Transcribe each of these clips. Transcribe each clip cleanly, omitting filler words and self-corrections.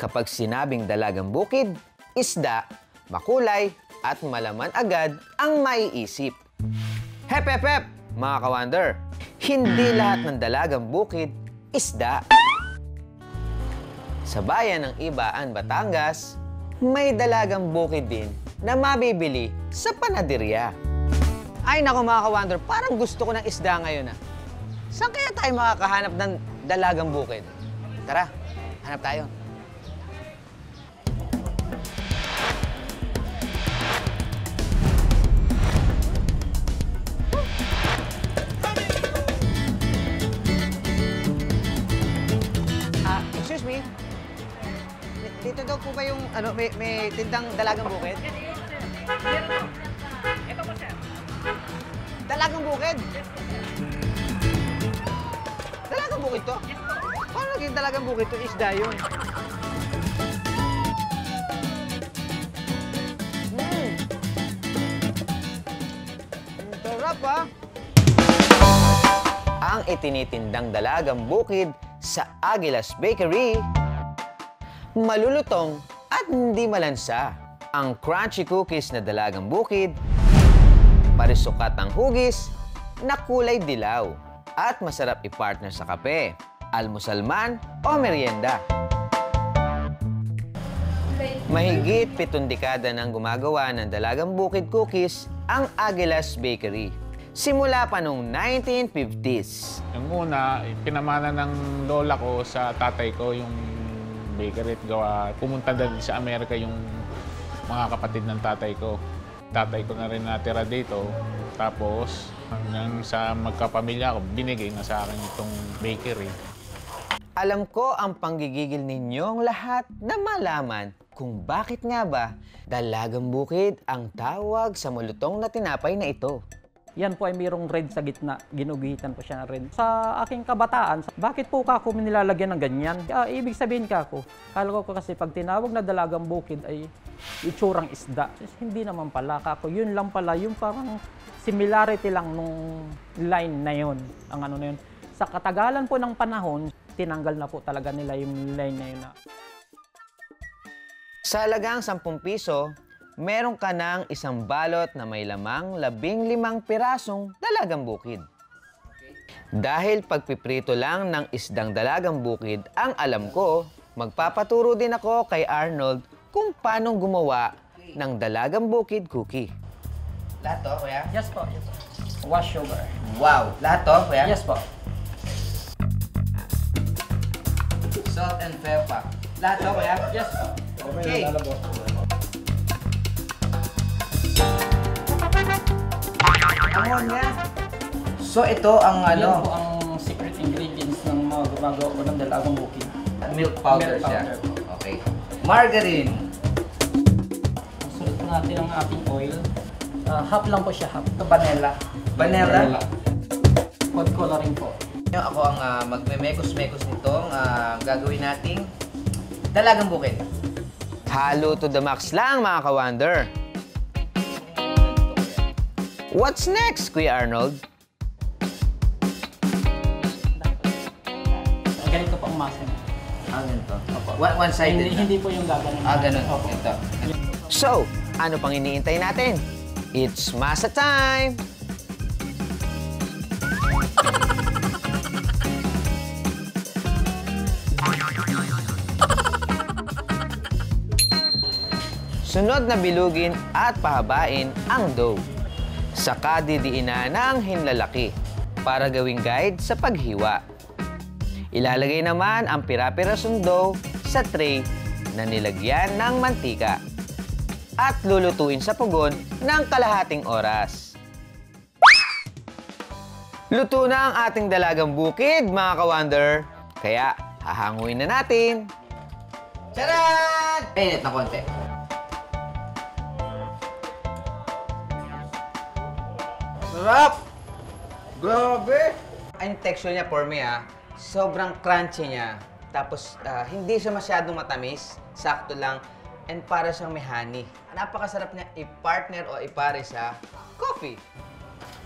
Kapag sinabing dalagang bukid, isda, makulay, at malaman agad ang maiisip. Hep, hep, hep, mga ka-wonder! Hindi lahat ng dalagang bukid, isda. Sa bayan ng Ibaan, Batangas, may dalagang bukid din na mabibili sa panaderya. Ay nako mga ka-wonder, parang gusto ko ng isda ngayon ah. Saan kaya tayo makakahanap ng dalagang bukid? Tara, hanap tayo. Excuse me? Dito daw po ba yung may tindang dalagang bukid? Ito po, sir. Dalagang bukid? Dalagang bukid to? Paano naging dalagang bukid to? Isda yun. Ang sarap ah! Ang itinitindang dalagang bukid sa Aguilas Bakery, malulutong at hindi malansa. Ang crunchy cookies na dalagang bukid, parisukat ang hugis na kulay dilaw at masarap i-partner sa kape, almusal man o merienda. Mahigit 7 dekada nang gumagawa ng dalagang bukid cookies ang Aguilas Bakery. Simula pa noong 1950s. Yung una, pinamana ng lola ko sa tatay ko yung bakery at gawa. Pumunta din sa Amerika yung mga kapatid ng tatay ko. Tatay ko na rin natira dito. Tapos hanggang sa magkapamilya ko, binigay na sa akin itong bakery. Alam ko ang panggigigil ninyong lahat na malaman kung bakit nga ba dalagang bukid ang tawag sa malutong na tinapay na ito. Yan po ay mayroong red sa gitna. Ginugitan po siya ng red. Sa aking kabataan, bakit po kako nilalagyan ng ganyan? Ibig sabihin kako, kala ko kasi pag tinawag na dalagang bukid ay itsurang isda. Hindi naman pala kako. Yun lang pala, yung parang similarity lang nung line na yun. Ang ano na yun. Sa katagalan po ng panahon, tinanggal na po talaga nila yung line na yun. Sa halagang 10 piso, meron ka ng isang balot na may lamang 15 pirasong dalagang bukid. Dahil pagpiprito lang ng isdang dalagang bukid ang alam ko, magpapaturo din ako kay Arnold kung paano gumawa ng dalagang bukid cookie. Lahat to, kuya? Yes po. Yes po. Wash sugar. Wow! Lahat to, kuya? Yes po. Salt and pepper. Lahat to, kuya? Yes po. Okay. Ammonia. So ito ang Yan po ang secret ingredients ng mga gumagawa ko ng dalagang bukid. milk powder Milk siya. powder po. Okay. Margarine. Sulit natin ang ating oil. Half lang po siya, half. Vanilla. Vanilla. Food coloring po. Ako ang magme-mekos-mekos nitong gagawin nating dalagang bukid. Halo to the max lang mga ka-wonder. What's next, Kuya Arnold? Ganito po ang masa niya. Ganito. One-sided na? Hindi po yung gaganon. Ganun. Opo. Ito. So, ano pang iniintay natin? It's masa time! Sunod na bilugin at pahabain ang dough. Saka didiinan ng hinlalaki para gawing guide sa paghiwa. Ilalagay naman ang pira-pirasong dough sa tray na nilagyan ng mantika at lulutuin sa pugon ng kalahating oras. Luto na ang ating dalagang bukid, mga ka-wonder. Kaya hahanguin na natin. Tcharan! Mainit na konti. Sarap! Grabe! Ang texture niya for me sobrang crunchy niya. Tapos hindi siya masyadong matamis, sakto lang. And para siyang may honey. Napakasarap niya i-partner o ipare sa coffee.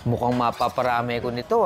Mukhang mapaparami ko nito